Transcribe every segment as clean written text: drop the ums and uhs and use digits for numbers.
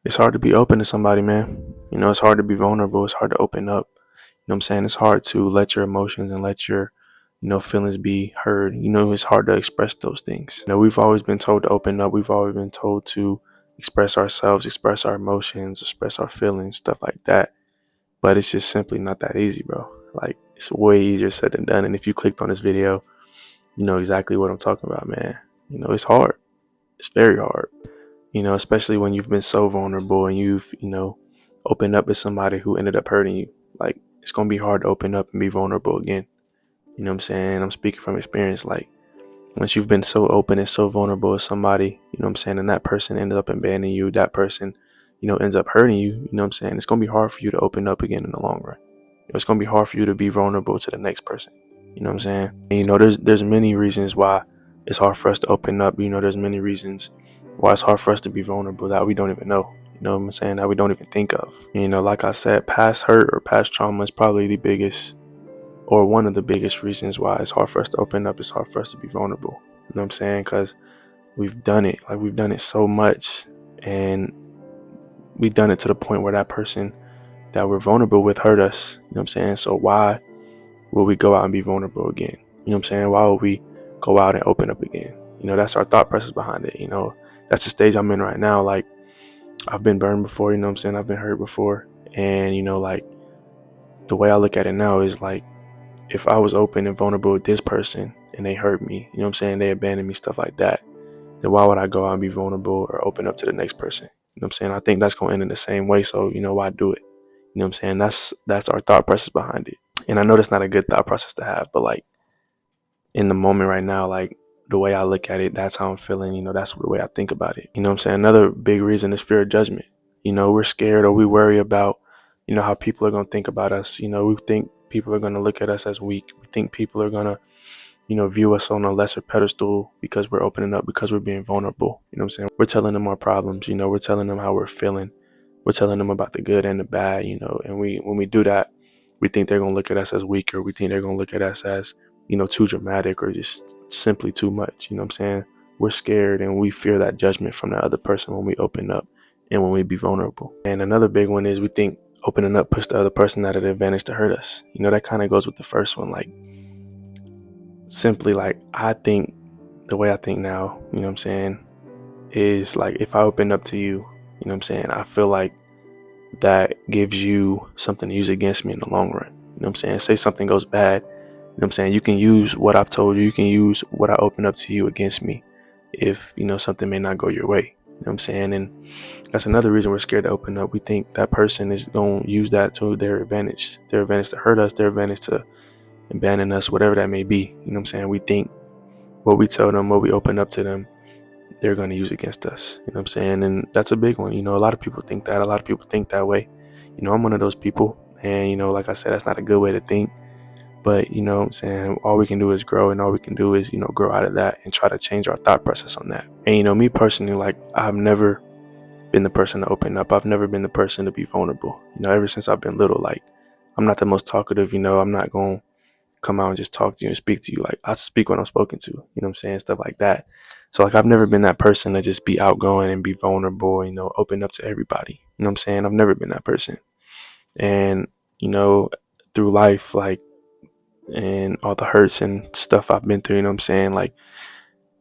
It's hard to be open to somebody, man. It's hard to be vulnerable. It's hard to open up. You know what I'm saying? It's hard to let your emotions and let your, feelings be heard. It's hard to express those things. We've always been told to open up. We've always been told to express ourselves, express our emotions, express our feelings, stuff like that. But it's just simply not that easy, bro. Like, it's way easier said than done. And if you clicked on this video, you know exactly what I'm talking about, man. It's hard. It's very hard. Especially when you've been so vulnerable and you've, opened up to somebody who ended up hurting you. Like, it's going to be hard to open up and be vulnerable again. You know what I'm saying? I'm speaking from experience. Like, once you've been so open and so vulnerable with somebody, you know what I'm saying, and that person ended up abandoning you, that person, ends up hurting you, you know what I'm saying? It's going to be hard for you to open up again in the long run. It's going to be hard for you to be vulnerable to the next person. You know what I'm saying? And, there's many reasons why it's hard for us to open up. There's many reasons why it's hard for us to be vulnerable that we don't even know. You know what I'm saying? That we don't even think of. Like I said, past hurt or past trauma is probably the biggest or one of the biggest reasons why it's hard for us to open up. It's hard for us to be vulnerable. You know what I'm saying? Because we've done it. Like, we've done it so much, and we've done it to the point where that person that we're vulnerable with hurt us. You know what I'm saying? So why will we go out and be vulnerable again? You know what I'm saying? Why would we go out and open up again? That's our thought process behind it. That's the stage I'm in right now. Like, I've been burned before, you know what I'm saying? I've been hurt before. And, like, the way I look at it now is like, if I was open and vulnerable with this person and they hurt me, you know what I'm saying? They abandoned me, stuff like that. Then why would I go out and be vulnerable or open up to the next person? You know what I'm saying? I think that's going to end in the same way. So, why do it? You know what I'm saying? That's our thought process behind it. And I know that's not a good thought process to have, but like, in the moment right now, like, the way I look at it, that's how I'm feeling. That's the way I think about it. You know what I'm saying? Another big reason is fear of judgment. We're scared or we worry about, how people are going to think about us. We think people are going to look at us as weak. We think people are going to, view us on a lesser pedestal because we're opening up, because we're being vulnerable. You know what I'm saying? We're telling them our problems. We're telling them how we're feeling. We're telling them about the good and the bad, and when we do that, we think they're going to look at us as weak, or we think they're going to look at us as, too dramatic or just simply too much. You know what I'm saying? We're scared and we fear that judgment from the other person when we open up and when we be vulnerable. And another big one is we think opening up puts the other person at an advantage to hurt us. That kind of goes with the first one. Like, simply, like, I think the way I think now, you know what I'm saying, is like, if I open up to you, you know what I'm saying, I feel like that gives you something to use against me in the long run. You know what I'm saying? Say something goes bad, you know what I'm saying, you can use what I've told you, you can use what I open up to you against me if, something may not go your way. You know what I'm saying? And that's another reason we're scared to open up. We think that person is going to use that to their advantage to hurt us, their advantage to abandon us, whatever that may be. You know what I'm saying? We think what we tell them, what we open up to them, they're going to use against us. You know what I'm saying? And that's a big one. A lot of people think that. A lot of people think that way. I'm one of those people. And, like I said, that's not a good way to think. But, what I'm saying, all we can do is grow, and all we can do is, grow out of that and try to change our thought process on that. And, me personally, like, I've never been the person to open up. I've never been the person to be vulnerable. Ever since I've been little, like, I'm not the most talkative, I'm not going to come out and just talk to you and speak to you. Like, I speak when I'm spoken to, you know what I'm saying? Stuff like that. So, like, I've never been that person to just be outgoing and be vulnerable, open up to everybody. You know what I'm saying? I've never been that person. And, through life, like, and all the hurts and stuff I've been through, you know what I'm saying? Like,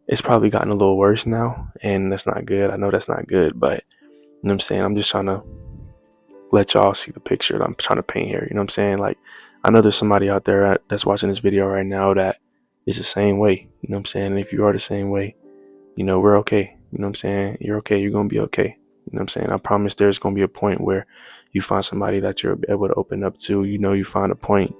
it's probably gotten a little worse now, and that's not good. I know that's not good, but, you know what I'm saying? I'm just trying to let y'all see the picture that I'm trying to paint here. You know what I'm saying? Like, I know there's somebody out there that's watching this video right now that is the same way. You know what I'm saying? And if you are the same way, we're okay. You know what I'm saying? You're okay. You're going to be okay. You know what I'm saying? I promise there's going to be a point where you find somebody that you're able to open up to. You find a point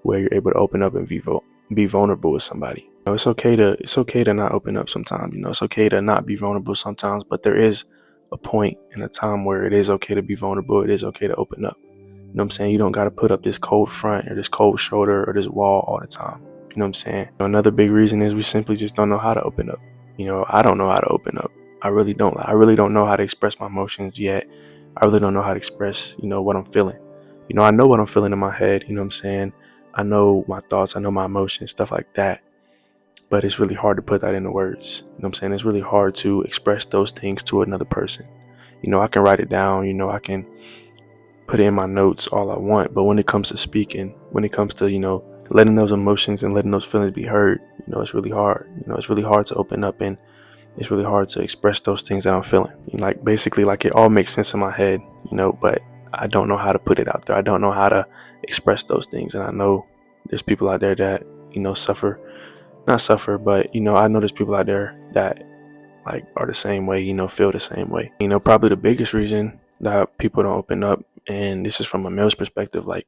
where you're able to open up and be vulnerable with somebody. It's okay to not open up sometimes. It's okay to not be vulnerable sometimes, but there is a point and a time where it is okay to be vulnerable. It is okay to open up. You know what I'm saying? You don't got to put up this cold front or this cold shoulder or this wall all the time. You know what I'm saying? Another big reason is we simply just don't know how to open up. I don't know how to open up. I really don't. I really don't know how to express my emotions yet. I really don't know how to express, what I'm feeling. I know what I'm feeling in my head. You know what I'm saying? I know my thoughts. I know my emotions, stuff like that. But it's really hard to put that into words. You know what I'm saying? It's really hard to express those things to another person. I can write it down, I can put it in my notes all I want. But when it comes to speaking, when it comes to, letting those emotions and letting those feelings be heard, it's really hard. It's really hard to open up, and it's really hard to express those things that I'm feeling. Like basically, like it all makes sense in my head, but I don't know how to put it out there. I don't know how to express those things. And I know there's people out there that, suffer, not suffer, but, I know there's people out there that like are the same way, feel the same way. Probably the biggest reason that people don't open up, and this is from a male's perspective, like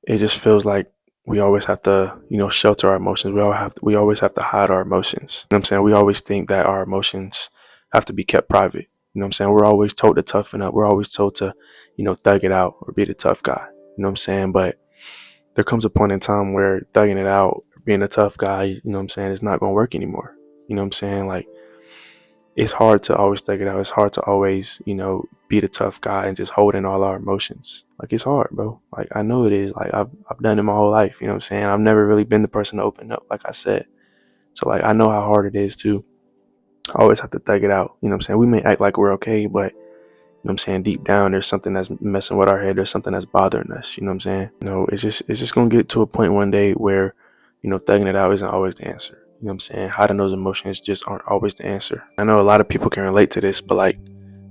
it just feels like we always have to, shelter our emotions. We always have to hide our emotions. You know what I'm saying? We always think that our emotions have to be kept private. You know what I'm saying? We're always told to toughen up. We're always told to, thug it out or be the tough guy. You know what I'm saying? But there comes a point in time where thugging it out, being a tough guy, it's not gonna work anymore. You know what I'm saying? Like it's hard to always thug it out. It's hard to always, be the tough guy and just hold in all our emotions. Like it's hard, bro. Like I know it is. Like I've done it my whole life. You know what I'm saying? I've never really been the person to open up, like I said. So like I know how hard it is to always have to thug it out. You know what I'm saying? We may act like we're okay, but deep down there's something that's messing with our head. There's something that's bothering us. You know what I'm saying? It's just gonna get to a point one day where, thugging it out isn't always the answer. You know what I'm saying? Hiding those emotions just aren't always the answer. I know a lot of people can relate to this, but like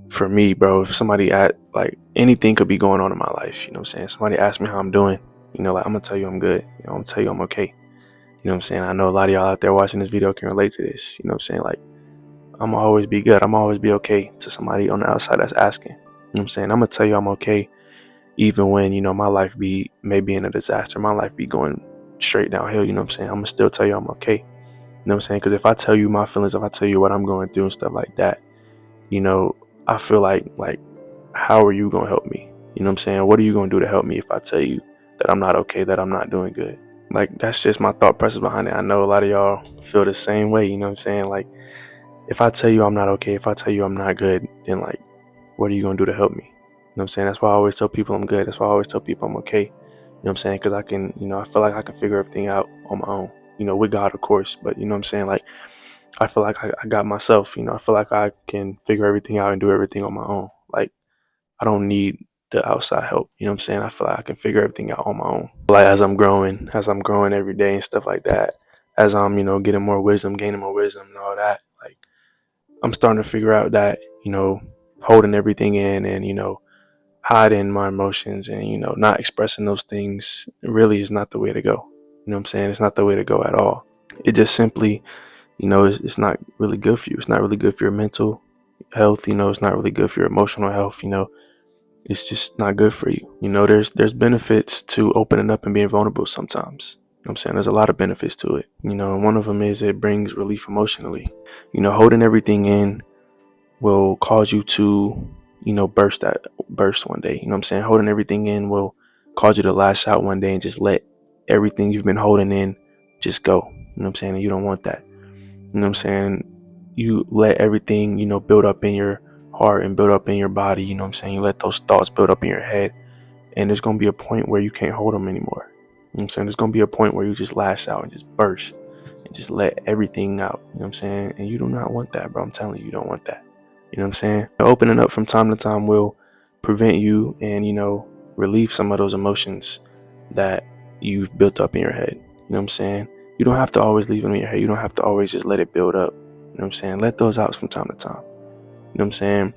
for me, bro, if somebody like anything could be going on in my life, you know what I'm saying? Somebody asked me how I'm doing, like I'm gonna tell you I'm good. I'm gonna tell you I'm okay. You know what I'm saying? I know a lot of y'all out there watching this video can relate to this. You know what I'm saying? Like I'm gonna always be good. I'm gonna always be okay to somebody on the outside that's asking. You know what I'm saying? I'm gonna tell you I'm okay, even when, my life may be in a disaster. My life be going straight downhill. You know what I'm saying? I'm gonna still tell you I'm okay. You know what I'm saying? Because if I tell you my feelings, if I tell you what I'm going through and stuff like that, I feel like how are you gonna help me? You know what I'm saying? What are you gonna do to help me if I tell you that I'm not okay, that I'm not doing good? Like that's just my thought process behind it. I know a lot of y'all feel the same way. You know what I'm saying? Like if I tell you I'm not okay, if I tell you I'm not good, then like what are you gonna do to help me? You know what I'm saying? That's why I always tell people I'm good. That's why I always tell people I'm okay. You know what I'm saying? Because I can, I feel like I can figure everything out on my own. With God, of course. But you know what I'm saying? Like I feel like I got myself. I feel like I can figure everything out and do everything on my own. Like I don't need the outside help. You know what I'm saying? I feel like I can figure everything out on my own. Like as I'm growing every day and stuff like that, as I'm, getting more wisdom, gaining more wisdom and all that, like I'm starting to figure out that, holding everything in and, hiding my emotions and, not expressing those things really is not the way to go. You know what I'm saying? It's not the way to go at all. It just simply, it's not really good for you. It's not really good for your mental health. It's not really good for your emotional health. It's just not good for you. There's benefits to opening up and being vulnerable sometimes. You know what I'm saying? There's a lot of benefits to it. And one of them is it brings relief emotionally. Holding everything in will cause you to, burst one day. You know what I'm saying? Holding everything in will cause you to lash out one day and just let everything you've been holding in just go. You know what I'm saying? And you don't want that. You know what I'm saying? You let everything, build up in your heart and build up in your body. You know what I'm saying? You let those thoughts build up in your head. And there's going to be a point where you can't hold them anymore. You know what I'm saying? There's going to be a point where you just lash out and just burst and just let everything out. You know what I'm saying? And you do not want that, bro. I'm telling you, you don't want that. You know what I'm saying? Opening up from time to time will prevent you and, relieve some of those emotions that you've built up in your head. You know what I'm saying? You don't have to always leave them in your head. You don't have to always just let it build up. You know what I'm saying? Let those out from time to time. You know what I'm saying?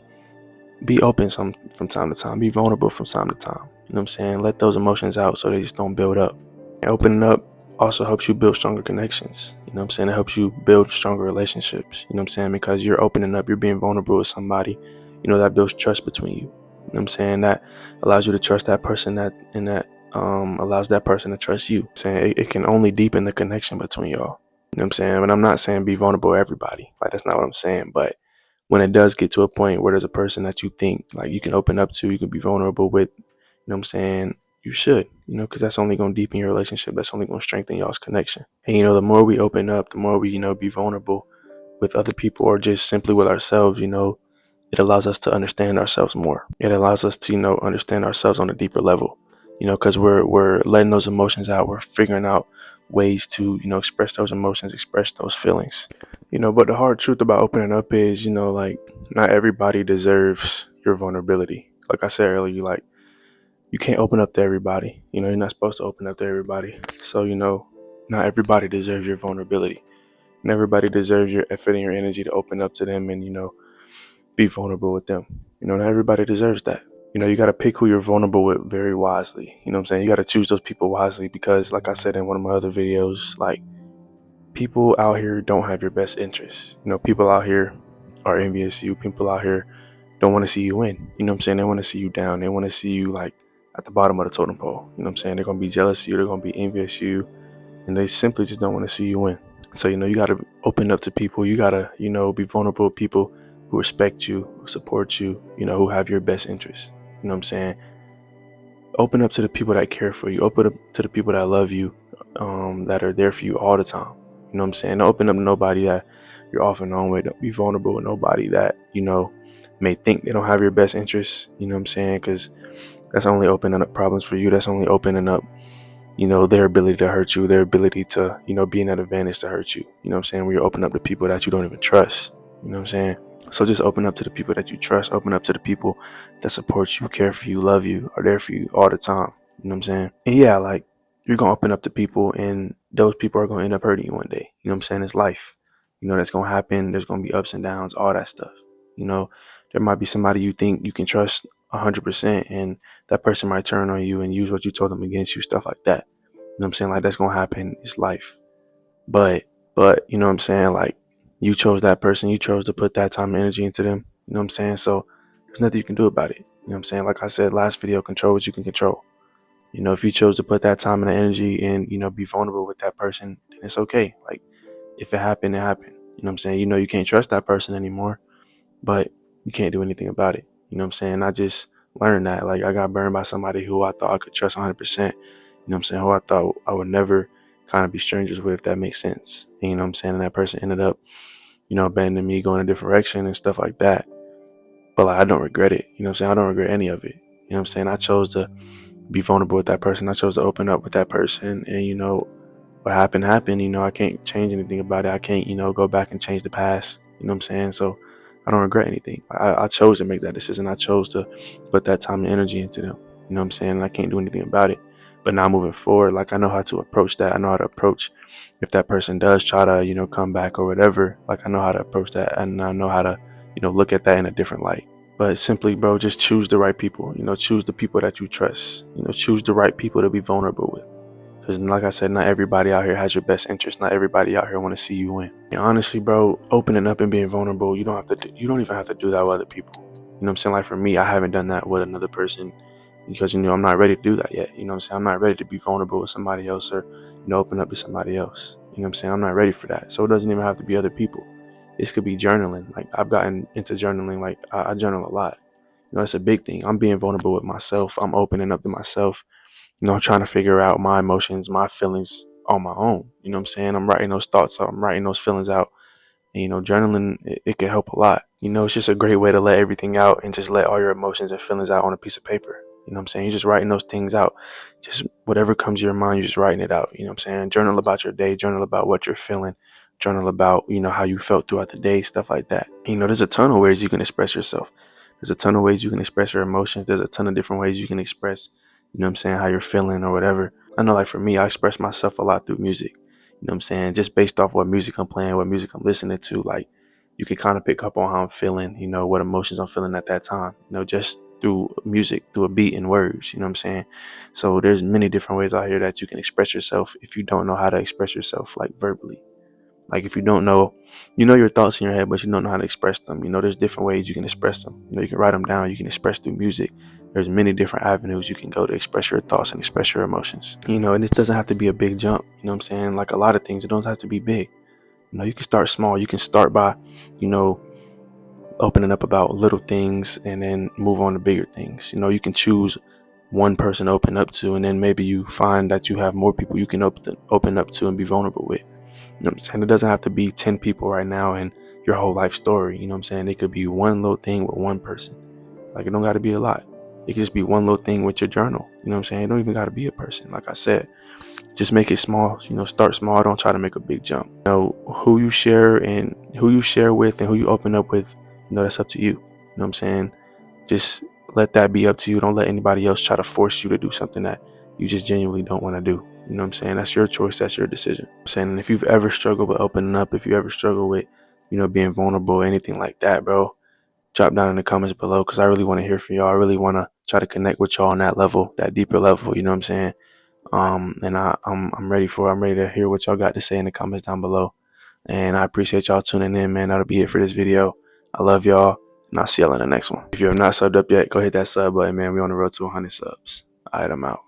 Be open from time to time. Be vulnerable from time to time. You know what I'm saying? Let those emotions out so they just don't build up. And opening up also helps you build stronger connections. You know what I'm saying? It helps you build stronger relationships. You know what I'm saying? Because you're opening up, you're being vulnerable with somebody, that builds trust between you. You know what I'm saying? That allows you to trust that person that allows that person to trust you. Saying it can only deepen the connection between y'all. You know what I'm saying? But I'm not saying be vulnerable with everybody. Like that's not what I'm saying. But when it does get to a point where there's a person that you think like you can open up to, you can be vulnerable with, you know what I'm saying? You should, because that's only going to deepen your relationship. That's only going to strengthen y'all's connection. And, the more we open up, the more we, be vulnerable with other people or just simply with ourselves, it allows us to understand ourselves more. It allows us to, understand ourselves on a deeper level. because we're letting those emotions out. We're figuring out ways to, express those emotions, express those feelings. But the hard truth about opening up is, like, not everybody deserves your vulnerability. Like I said earlier, you can't open up to everybody. You're not supposed to open up to everybody. So, not everybody deserves your vulnerability. And everybody deserves your effort and your energy to open up to them and, be vulnerable with them. Not everybody deserves that. You got to pick who you're vulnerable with very wisely. You know what I'm saying? You got to choose those people wisely because, like I said in one of my other videos, like, people out here don't have your best interests. People out here are envious of you. People out here don't want to see you win. You know what I'm saying? They want to see you down. They want to see you like at the bottom of the totem pole. You know what I'm saying? They're going to be jealous of you. They're going to be envious of you. And they simply just don't want to see you win. So, you got to open up to people. You got to, be vulnerable with people who respect you, who support you, who have your best interests. You know what I'm saying? Open up to the people that care for you. Open up to the people that love you, that are there for you all the time. You know what I'm saying? Don't open up to nobody that you're off and on with. Don't be vulnerable with nobody that, may think they don't have your best interests. You know what I'm saying? Because that's only opening up problems for you. That's only opening up, their ability to hurt you, their ability to, be in that advantage to hurt you. You know what I'm saying? Where you open up to people that you don't even trust. You know what I'm saying? So just open up to the people that you trust. Open up to the people that support you, care for you, love you, are there for you all the time. You know what I'm saying? And yeah, like, you're going to open up to people and those people are going to end up hurting you one day. You know what I'm saying? It's life. That's going to happen. There's going to be ups and downs, all that stuff. There might be somebody you think you can trust 100% and that person might turn on you and use what you told them against you, stuff like that. You know what I'm saying? Like, that's going to happen. It's life. But, you know what I'm saying? Like, you chose that person. You chose to put that time and energy into them. You know what I'm saying? So there's nothing you can do about it. You know what I'm saying? Like I said last video, control what you can control. If you chose to put that time and energy and, be vulnerable with that person, then it's okay. Like, if it happened, it happened. You know what I'm saying? You can't trust that person anymore, but you can't do anything about it. You know what I'm saying? I just learned that. Like, I got burned by somebody who I thought I could trust 100%. You know what I'm saying? Who I thought I would never kind of be strangers with, if that makes sense. And, you know what I'm saying? And that person ended up, abandoning me, going a different direction and stuff like that. But, like, I don't regret it. You know what I'm saying? I don't regret any of it. You know what I'm saying? I chose to be vulnerable with that person. I chose to open up with that person. And, what happened happened. I can't change anything about it. I can't, go back and change the past. You know what I'm saying? So I don't regret anything. I chose to make that decision. I chose to put that time and energy into them. You know what I'm saying? And I can't do anything about it. But now moving forward, like, I know how to approach that. I know how to approach if that person does try to, come back or whatever. Like, I know how to approach that, and I know how to, look at that in a different light. But simply, bro, just choose the right people. Choose the people that you trust. Choose the right people to be vulnerable with. Because, like I said, not everybody out here has your best interest. Not everybody out here want to see you win. And honestly, bro, opening up and being vulnerable, you don't even have to do that with other people. You know what I'm saying? Like, for me, I haven't done that with another person because, I'm not ready to do that yet. You know what I'm saying? I'm not ready to be vulnerable with somebody else or, open up to somebody else. You know what I'm saying? I'm not ready for that. So it doesn't even have to be other people. This could be journaling. Like, I've gotten into journaling. Like, I journal a lot. It's a big thing. I'm being vulnerable with myself. I'm opening up to myself. I'm trying to figure out my emotions, my feelings on my own. You know what I'm saying? I'm writing those thoughts out. I'm writing those feelings out. And, journaling, it can help a lot. It's just a great way to let everything out and just let all your emotions and feelings out on a piece of paper. You know what I'm saying? You're just writing those things out. Just whatever comes to your mind, you're just writing it out. You know what I'm saying? Journal about your day. Journal about what you're feeling. Journal about, how you felt throughout the day, stuff like that. There's a ton of ways you can express yourself. There's a ton of ways you can express your emotions. There's a ton of different ways you can express, you know what I'm saying, how you're feeling or whatever. I know, like, for me, I express myself a lot through music. You know what I'm saying? Just based off what music I'm playing, what music I'm listening to, like, you can kind of pick up on how I'm feeling, what emotions I'm feeling at that time, just through music, through a beat and words, you know what I'm saying? So there's many different ways out here that you can express yourself if you don't know how to express yourself, like, verbally. Like, if you don't know, your thoughts in your head, but you don't know how to express them. There's different ways you can express them. You can write them down. You can express through music. There's many different avenues you can go to express your thoughts and express your emotions. And this doesn't have to be a big jump. You know what I'm saying? Like, a lot of things, it don't have to be big. You can start small. You can start by, opening up about little things and then move on to bigger things. You can choose one person to open up to, and then maybe you find that you have more people you can open up to and be vulnerable with. You know what I'm saying? It doesn't have to be 10 people right now and your whole life story. You know what I'm saying? It could be one little thing with one person. Like, it don't got to be a lot. It can just be one little thing with your journal. You know what I'm saying? It don't even got to be a person. Like I said, just make it small. Start small. Don't try to make a big jump. Who you share with and who you open up with, that's up to you. You know what I'm saying? Just let that be up to you. Don't let anybody else try to force you to do something that you just genuinely don't want to do. You know what I'm saying? That's your choice. That's your decision. I'm saying, and if you've ever struggled with opening up, if you ever struggle with, being vulnerable, anything like that, bro, drop down in the comments below, because I really want to hear from y'all. I really want to try to connect with y'all on that level, that deeper level. You know what I'm saying? And I'm ready to hear what y'all got to say in the comments down below. And I appreciate y'all tuning in, man. That'll be it for this video. I love y'all, and I'll see y'all in the next one. If you're not subbed up yet, go hit that sub button, man. We're on the road to 100 subs. All right, I'm out.